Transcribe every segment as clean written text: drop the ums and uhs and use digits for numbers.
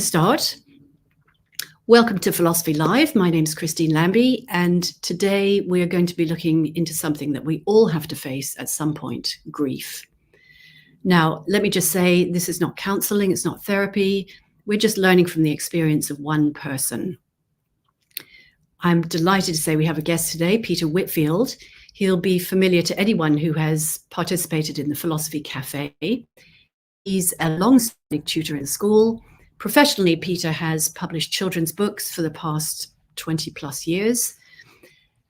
Start. Welcome to Philosophy Live. My name is Christine Lambie, and today we are going to be looking into something that we all have to face at some point: grief. Now, let me just say, this is not counseling, it's not therapy. We're just learning from the experience of one person. I'm delighted to say we have a guest today, Peter Whitfield. He'll be familiar to anyone who has participated in the Philosophy Cafe. He's a long-standing tutor in school. Professionally, Peter has published children's books for the past 20 plus years.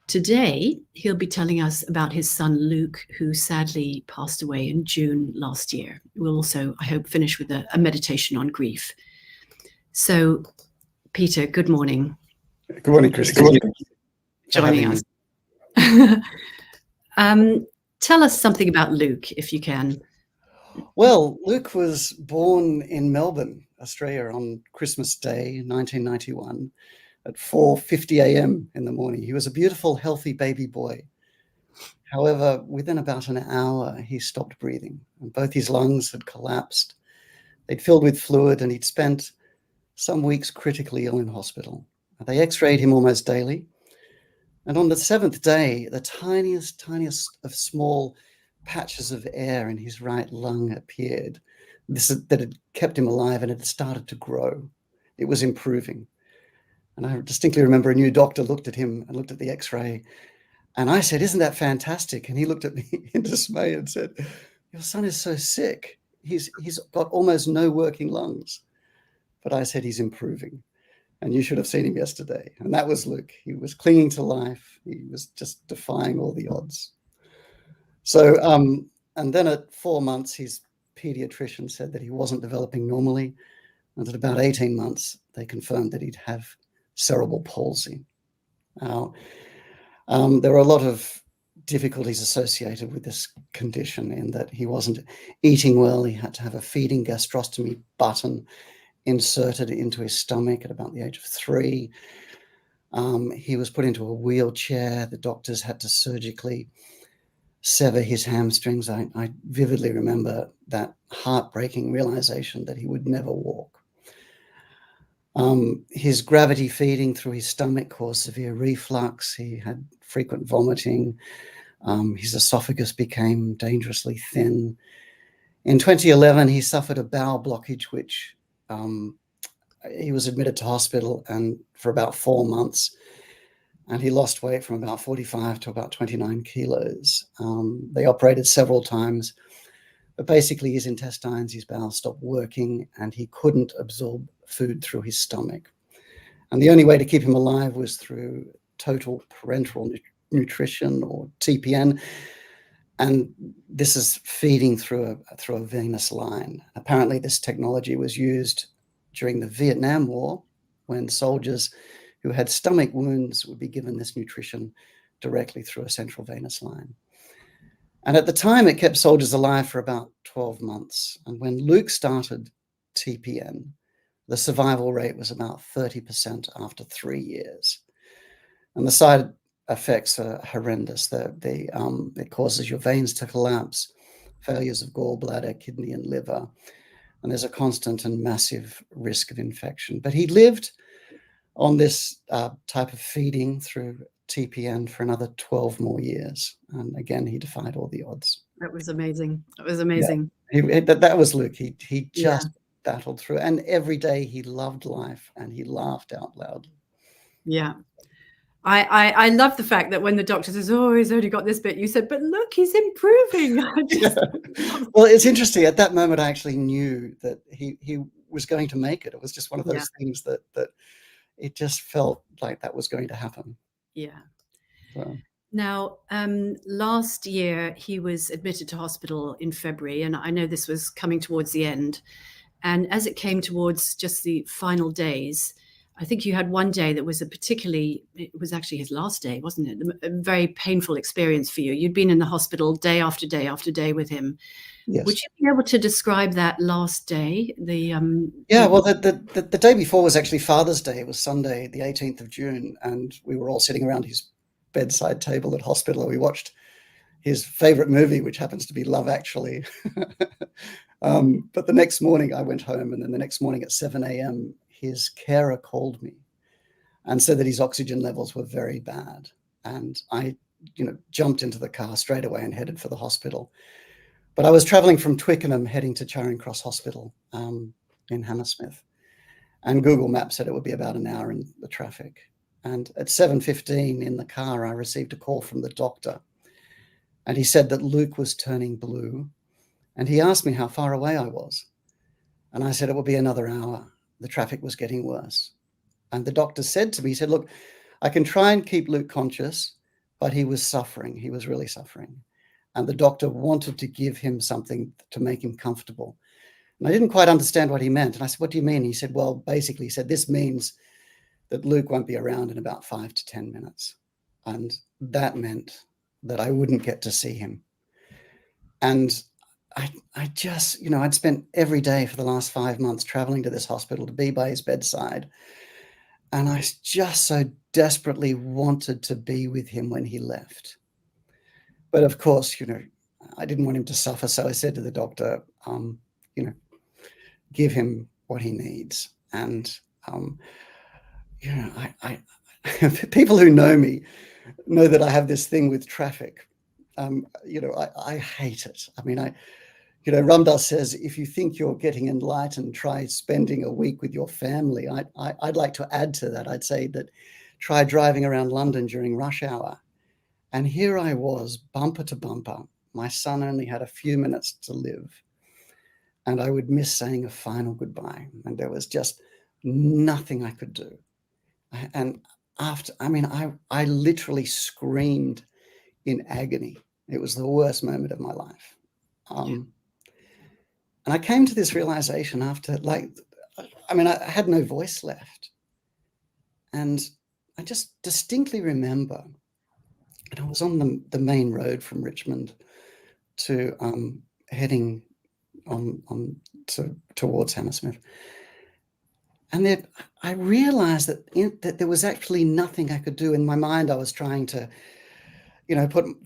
Today, he'll be telling us about his son, Luke, who sadly passed away in June last year. We'll also, I hope, finish with a meditation on grief. So, Peter, good morning. Good morning, Christine. Joining us. Tell us something about Luke, if you can. Well, Luke was born in Melbourne, Australia on Christmas Day, 1991, at 4:50 a.m. in the morning. He was a beautiful, healthy baby boy. However, within about an hour, he stopped breathing, and both his lungs had collapsed. They'd filled with fluid, and he'd spent some weeks critically ill in hospital. They x-rayed him almost daily. And on the seventh day, the tiniest of small patches of air in his right lung appeared. That had kept him alive, and it had started to grow. It was improving. And I distinctly remember a new doctor looked at him and looked at the x-ray. And I said, "Isn't that fantastic?" And he looked at me in dismay and said, "Your son is so sick. He's got almost no working lungs." But I said, "He's improving. And you should have seen him yesterday." And that was Luke. He was clinging to life. He was just defying all the odds. So, and then at 4 months, his pediatrician said that he wasn't developing normally. And at about 18 months, they confirmed that he'd have cerebral palsy. Now, there were a lot of difficulties associated with this condition in that he wasn't eating well. He had to have a feeding gastrostomy button inserted into his stomach at about the age of 3. He was put into a wheelchair. The doctors had to surgically sever his hamstrings. I vividly remember that heartbreaking realization that he would never walk. His gravity feeding through his stomach caused severe reflux. He had frequent vomiting. His esophagus became dangerously thin. In 2011, he suffered a bowel blockage, which he was admitted to hospital and for about 4 months. And he lost weight from about 45 to about 29 kilos. They operated several times, but basically his intestines, his bowels stopped working, and he couldn't absorb food through his stomach. And the only way to keep him alive was through total parenteral nutrition, or TPN. And this is feeding through a venous line. Apparently this technology was used during the Vietnam War, when soldiers who had stomach wounds would be given this nutrition directly through a central venous line. And at the time, it kept soldiers alive for about 12 months. And when Luke started TPN, the survival rate was about 30% after 3 years. And the side effects are horrendous. It causes your veins to collapse, failures of gallbladder, kidney, and liver. And there's a constant and massive risk of infection. But he lived on this type of feeding through TPN for another 12 more years. And again, he defied all the odds. That was amazing. That was amazing. Yeah. That was Luke. He just battled through. And every day he loved life and he laughed out loud. Yeah. I love the fact that when the doctor says, "Oh, he's only got this bit," you said, "But look, he's improving." Well, it's interesting. At that moment, I actually knew that he was going to make it. It was just one of those things that it just felt like that was going to happen. Yeah. So. Now, last year, he was admitted to hospital in February, and I know this was coming towards the end. And as it came towards just the final days, I think you had one day that was it was actually his last day, wasn't it? A very painful experience for you. You'd been in the hospital day after day after day with him. Yes. Would you be able to describe that last day? Well, the day before was actually Father's Day. It was Sunday, the 18th of June, and we were all sitting around his bedside table at hospital, and we watched his favorite movie, which happens to be Love Actually. But the next morning I went home, and then the next morning at 7 a.m., his carer called me and said that his oxygen levels were very bad. And I, jumped into the car straight away and headed for the hospital. But I was traveling from Twickenham heading to Charing Cross Hospital in Hammersmith. And Google Maps said it would be about an hour in the traffic. And at 7:15 in the car, I received a call from the doctor. And he said that Luke was turning blue. And he asked me how far away I was. And I said it would be another hour. The traffic was getting worse. And the doctor said to me, he said, look, I can try and keep Luke conscious, but he was suffering. He was really suffering. And the doctor wanted to give him something to make him comfortable. And I didn't quite understand what he meant. And I said, what do you mean? He said, well, basically, he said, this means that Luke won't be around in about 5 to 10 minutes. And that meant that I wouldn't get to see him. And I just, I'd spent every day for the last 5 months traveling to this hospital to be by his bedside. And I just so desperately wanted to be with him when he left. But of course, I didn't want him to suffer. So I said to the doctor, give him what he needs. And, people who know me know that I have this thing with traffic. I hate it. I mean, Ram Dass says, if you think you're getting enlightened, try spending a week with your family. I'd like to add to that. I'd say that try driving around London during rush hour. And here I was, bumper to bumper. My son only had a few minutes to live. And I would miss saying a final goodbye. And there was just nothing I could do. And I literally screamed in agony. It was the worst moment of my life. And I came to this realization after, I had no voice left. And I just distinctly remember, and I was on the main road from Richmond to heading towards Hammersmith. And then I realized that there was actually nothing I could do. In my mind, I was trying to,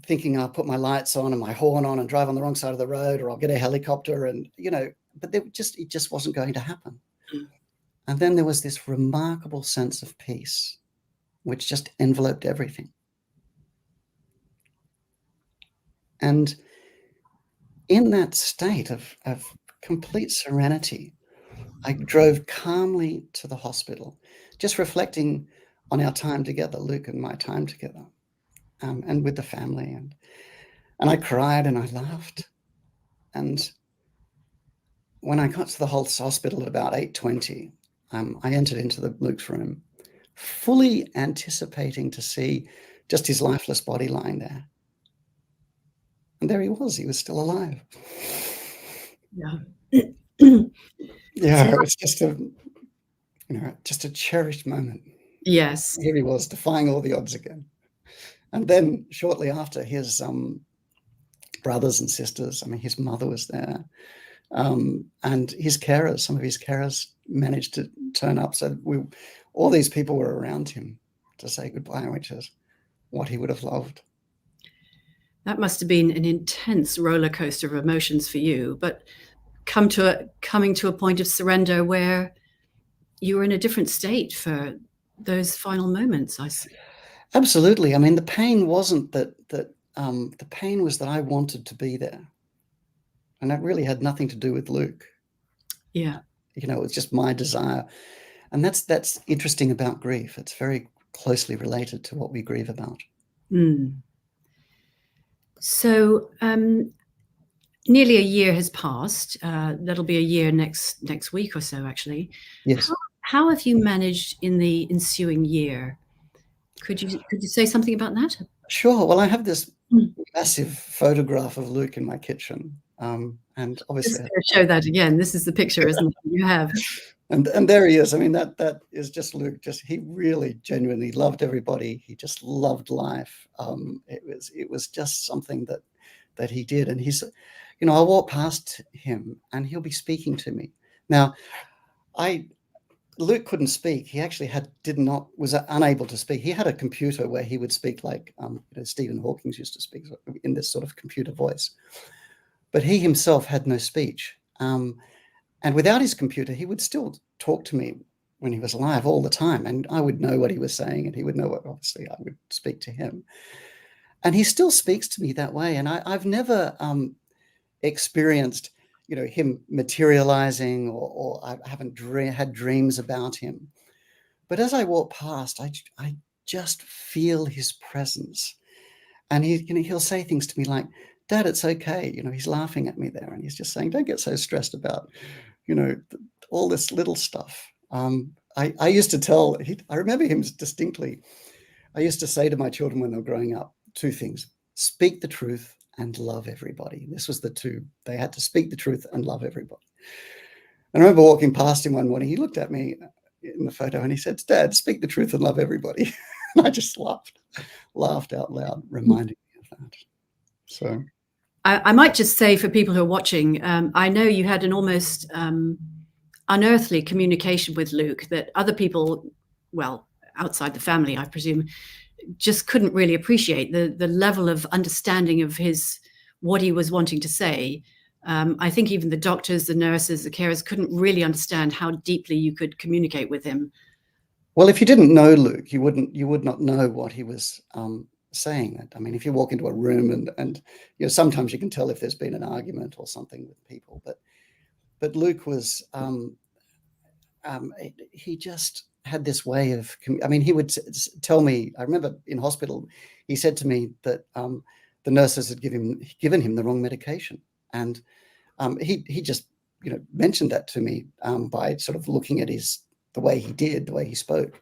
thinking I'll put my lights on and my horn on and drive on the wrong side of the road, or I'll get a helicopter, and, but it just wasn't going to happen. Mm. And then there was this remarkable sense of peace, which just enveloped everything. And in that state of complete serenity, I drove calmly to the hospital, just reflecting on our time together, Luke and my time together, and with the family. And I cried and I laughed. And when I got to the hospital at about 8:20, I entered into Luke's room, fully anticipating to see just his lifeless body lying there. And there he was still alive. Yeah. Yeah, it's just a cherished moment. Yes. Here he was, defying all the odds again. And then shortly after, his brothers and sisters, his mother was there, and his carers, some of his carers managed to turn up. So all these people were around him to say goodbye, which is what he would have loved. That must have been an intense roller coaster of emotions for you, but coming to a point of surrender where you were in a different state for those final moments, I see. Absolutely. The pain wasn't that the pain was that I wanted to be there. And that really had nothing to do with Luke. Yeah. It was just my desire. And that's interesting about grief. It's very closely related to what we grieve about. Mm. So nearly a year has passed. That'll be a year next week or so, actually. Yes. How have you managed in the ensuing year? Could you say something about that? Sure. Well, I have this massive photograph of Luke in my kitchen. And obviously just show that again. This is the picture, isn't it? You have. And there he is. That is just Luke. He really genuinely loved everybody. He just loved life. It was just something that he did. And he's, I'll walk past him and he'll be speaking to me. Now, Luke couldn't speak. He actually was unable to speak. He had a computer where he would speak like Stephen Hawking used to speak in this sort of computer voice. But he himself had no speech. And without his computer, he would still talk to me when he was alive all the time. And I would know what he was saying, and he would know what, obviously, I would speak to him. And he still speaks to me that way. And I've never experienced, him materializing, or I haven't had dreams about him. But as I walk past, I just feel his presence. And he'll say things to me like, "Dad, it's okay." He's laughing at me there, and he's just saying, "Don't get so stressed about, all this little stuff." I used to tell, I remember him distinctly. I used to say to my children when they were growing up, two things: speak the truth and love everybody. This was the two. They had to speak the truth and love everybody. And I remember walking past him one morning. He looked at me in the photo and he said, "Dad, speak the truth and love everybody." And I just laughed out loud, reminding me of that. So I might just say, for people who are watching, I know you had an almost unearthly communication with Luke that other people, well, outside the family, I presume, just couldn't really appreciate the level of understanding of what he was wanting to say. I think even the doctors, the nurses, the carers couldn't really understand how deeply you could communicate with him. Well, if you didn't know Luke, you would not know what he was saying. That, I mean, if you walk into a room and sometimes you can tell if there's been an argument or something with people, but Luke was he just had this way of, he would tell me, I remember in hospital, he said to me that the nurses had given him the wrong medication. And he just, mentioned that to me by sort of looking at the way he spoke.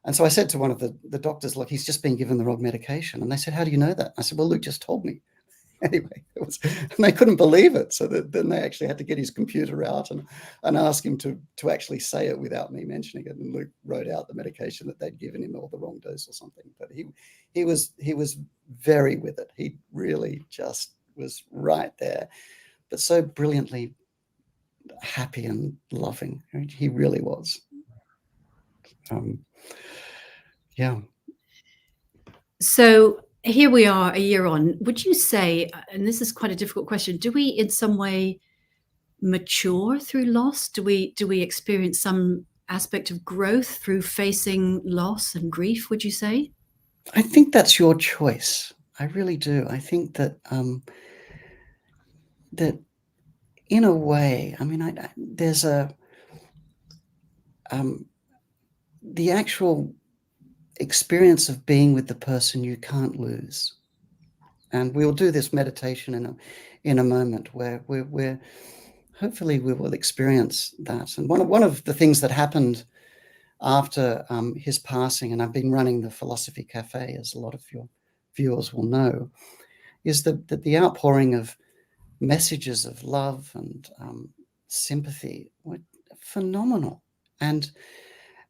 And so I said to one of the doctors, "Look, he's just been given the wrong medication." And they said, "How do you know that?" I said, "Well, Luke just told me." Anyway, and they couldn't believe it. So then they actually had to get his computer out and ask him to actually say it without me mentioning it. And Luke wrote out the medication that they'd given him, or the wrong dose or something. But he was very with it. He really just was right there, but so brilliantly happy and loving. He really was. Yeah. So here we are a year on. Would you say, and this is quite a difficult question, do we in some way mature through loss? Do we experience some aspect of growth through facing loss and grief, would you say? I think that's your choice. I really do. I think that that in a way, there's the actual experience of being with the person you can't lose. And we'll do this meditation in a moment where we're hopefully we will experience that. And one of the things that happened after his passing, and I've been running the Philosophy Cafe, as a lot of your viewers will know, is that the outpouring of messages of love and sympathy were phenomenal. And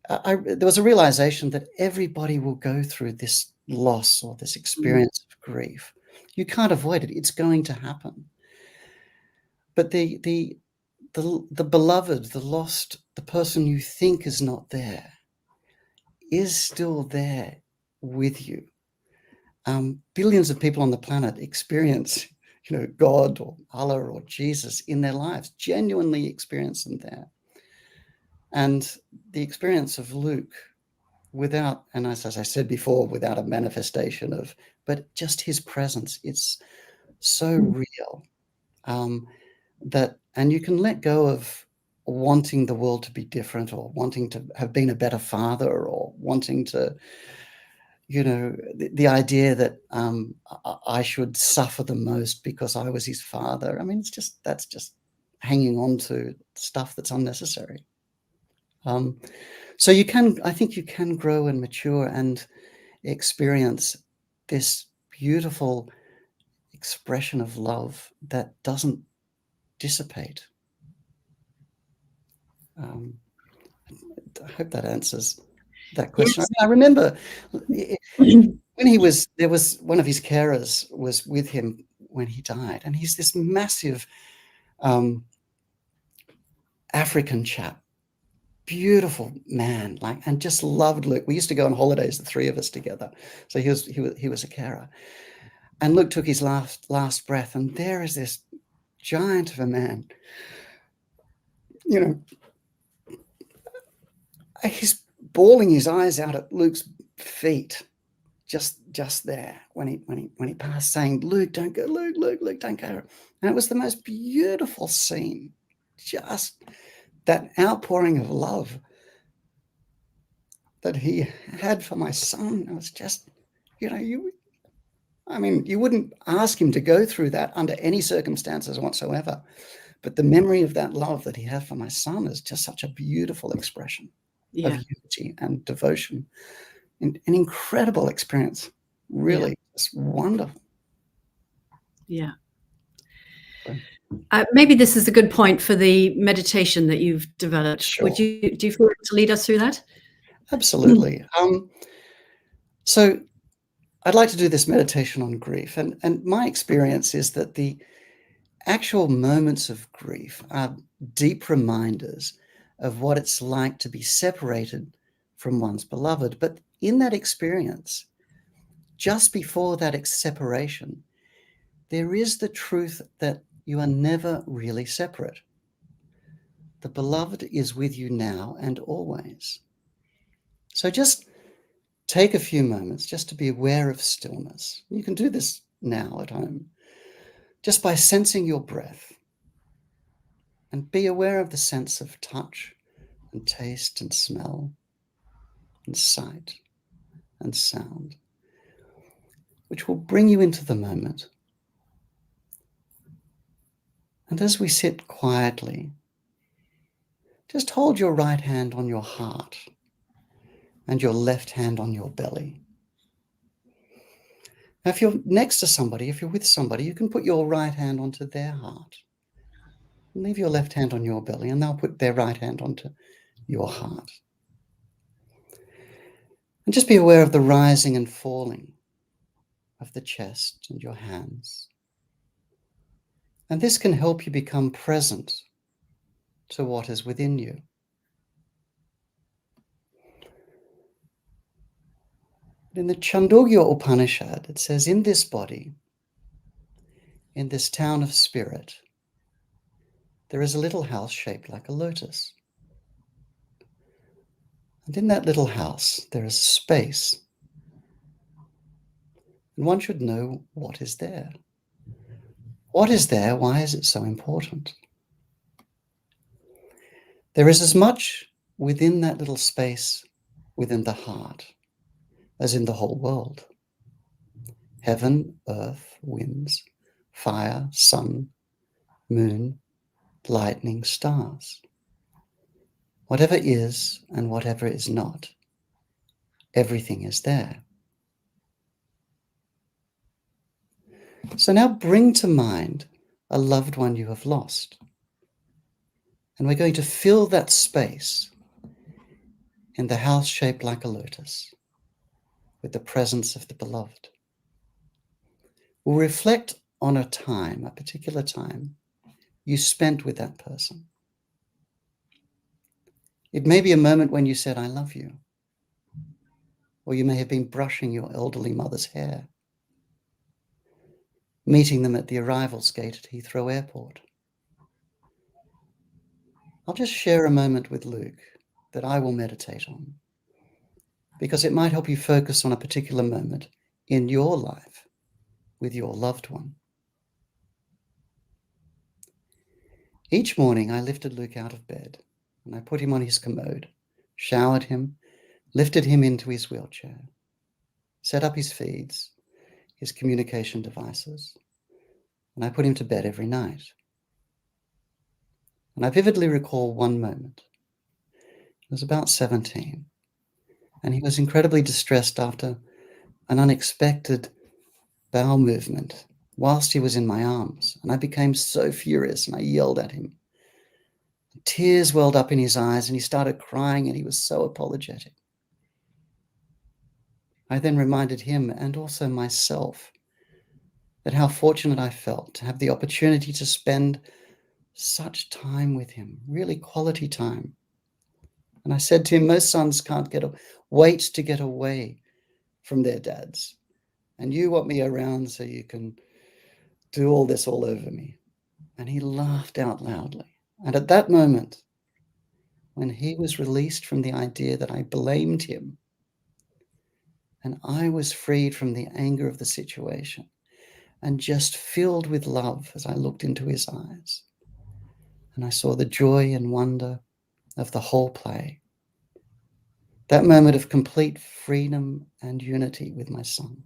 there was a realization that everybody will go through this loss or this experience of grief. You can't avoid it. It's going to happen. But the beloved, the lost, the person you think is not there, is still there with you. Billions of people on the planet experience, God or Allah or Jesus in their lives, genuinely experience them there. And the experience of Luke, without, and as I said before, without a manifestation but just his presence, it's so real that, and you can let go of wanting the world to be different, or wanting to have been a better father, or wanting to, the idea that I should suffer the most because I was his father. That's just hanging on to stuff that's unnecessary. So I think you can grow and mature and experience this beautiful expression of love that doesn't dissipate. I hope that answers that question. Yes. I remember when there was one of his carers was with him when he died, and he's this massive African chap, beautiful man, and just loved Luke. We used to go on holidays, the three of us together. So he was a carer, and Luke took his last breath, and there is this giant of a man you know, he's bawling his eyes out at Luke's feet, just there when he passed, saying, "Luke, don't go, Luke, don't go." And it was the most beautiful scene, just that outpouring of love that he had for my son. It was just, you wouldn't ask him to go through that under any circumstances whatsoever. But the memory of that love that he had for my son is just such a beautiful expression of unity and devotion. An incredible experience. Really, it's wonderful. Yeah. Maybe this is a good point for the meditation that you've developed. Sure. Do you feel like to lead us through that? Absolutely. So I'd like to do this meditation on grief. And my experience is that the actual moments of grief are deep reminders of what it's like to be separated from one's beloved. But in that experience, just before that separation, there is the truth that you are never really separate. The beloved is with you now and always. So just take a few moments just to be aware of stillness. You can do this now at home, just by sensing your breath, and be aware of the sense of touch and taste and smell and sight and sound, which will bring you into the moment. And as we sit quietly, just hold your right hand on your heart and your left hand on your belly. Now, if you're next to somebody, if you're with somebody, you can put your right hand onto their heart. And leave your left hand on your belly, and they'll put their right hand onto your heart. And just be aware of the rising and falling of the chest and your hands. And this can help you become present to what is within you. In the Chandogya Upanishad, it says, in this body, in this town of spirit, there is a little house shaped like a lotus. And in that little house, there is space. And one should know what is there. What is there? Why is it so important? There is as much within that little space, within the heart, as in the whole world. Heaven, earth, winds, fire, sun, moon, lightning, stars. Whatever is and whatever is not, everything is there. So now bring to mind a loved one you have lost. And we're going to fill that space in the house shaped like a lotus with the presence of the beloved. We'll reflect on a time, a particular time you spent with that person. It may be a moment when you said, "I love you." Or you may have been brushing your elderly mother's hair, meeting them at the arrivals gate at Heathrow Airport. I'll just share a moment with Luke that I will meditate on, because it might help you focus on a particular moment in your life with your loved one. Each morning I lifted Luke out of bed and I put him on his commode, showered him, lifted him into his wheelchair, set up his feeds, his communication devices, and I put him to bed every night. And I vividly recall one moment. He was about 17, and he was incredibly distressed after an unexpected bowel movement whilst he was in my arms. And I became so furious and I yelled at him. Tears welled up in his eyes and he started crying and he was so apologetic. I then reminded him and also myself that how fortunate I felt to have the opportunity to spend such time with him, really quality time. And I said to him, most sons can't wait to get away from their dads. And you want me around so you can do all this all over me. And he laughed out loudly. And at that moment, when he was released from the idea that I blamed him, and I was freed from the anger of the situation and just filled with love as I looked into his eyes. And I saw the joy and wonder of the whole play. That moment of complete freedom and unity with my son.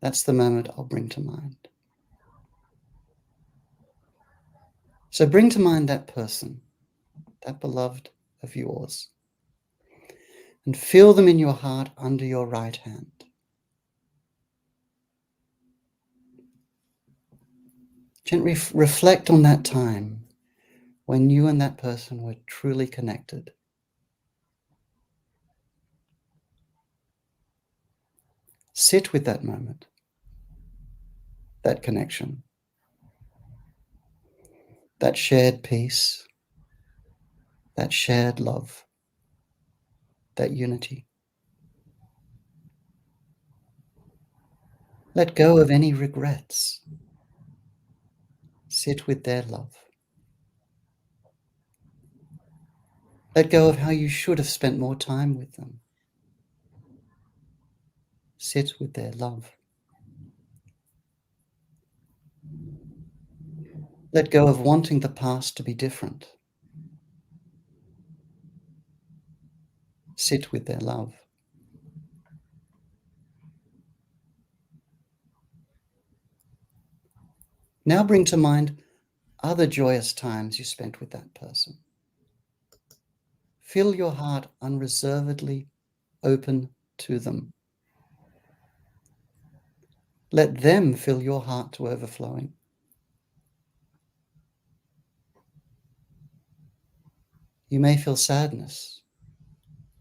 That's the moment I'll bring to mind. So bring to mind that person, that beloved of yours, and feel them in your heart under your right hand. Gently reflect on that time when you and that person were truly connected. Sit with that moment, that connection, that shared peace, that shared love, that unity. Let go of any regrets. Sit with their love. Let go of how you should have spent more time with them. Sit with their love. Let go of wanting the past to be different. Sit with their love. Now bring to mind other joyous times you spent with that person. Fill your heart unreservedly open to them. Let them fill your heart to overflowing. You may feel sadness,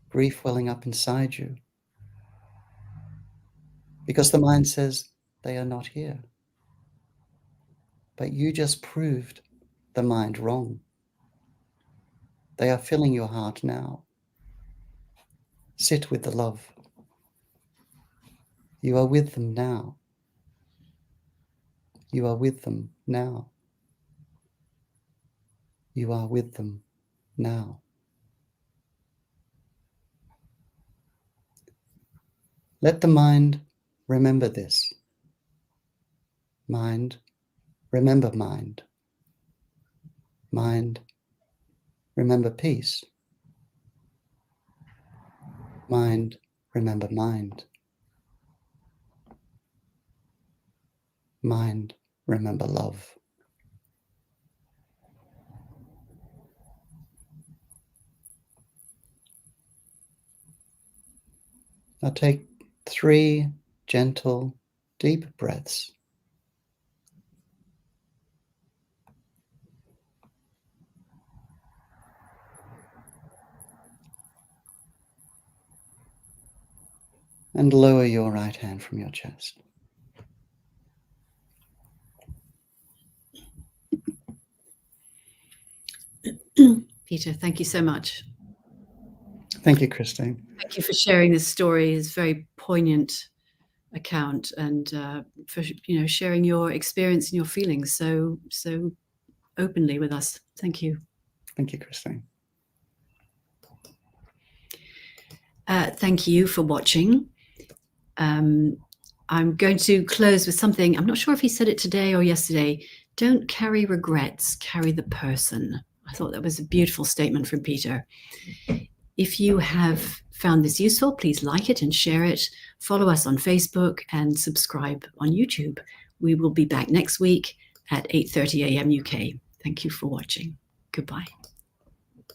grief welling up inside you, because the mind says they are not here. But you just proved the mind wrong. They are filling your heart now. Sit with the love. You are with them now. You are with them now. You are with them now. Let the mind remember this. Mind, remember mind. Mind, remember peace. Mind, remember mind. Mind, remember love. Now take 3 gentle, deep breaths. And lower your right hand from your chest. Peter, thank you so much. Thank you, Christine. Thank you for sharing this story. It's a very poignant account, and for sharing your experience and your feelings so openly with us. Thank you. Thank you, Christine. Thank you for watching. I'm going to close with something. I'm not sure if he said it today or yesterday. Don't carry regrets, carry the person. I thought that was a beautiful statement from Peter. If you have found this useful, please like it and share it. Follow us on Facebook and subscribe on YouTube. We will be back next week at 8:30 a.m. UK. Thank you for watching. Goodbye.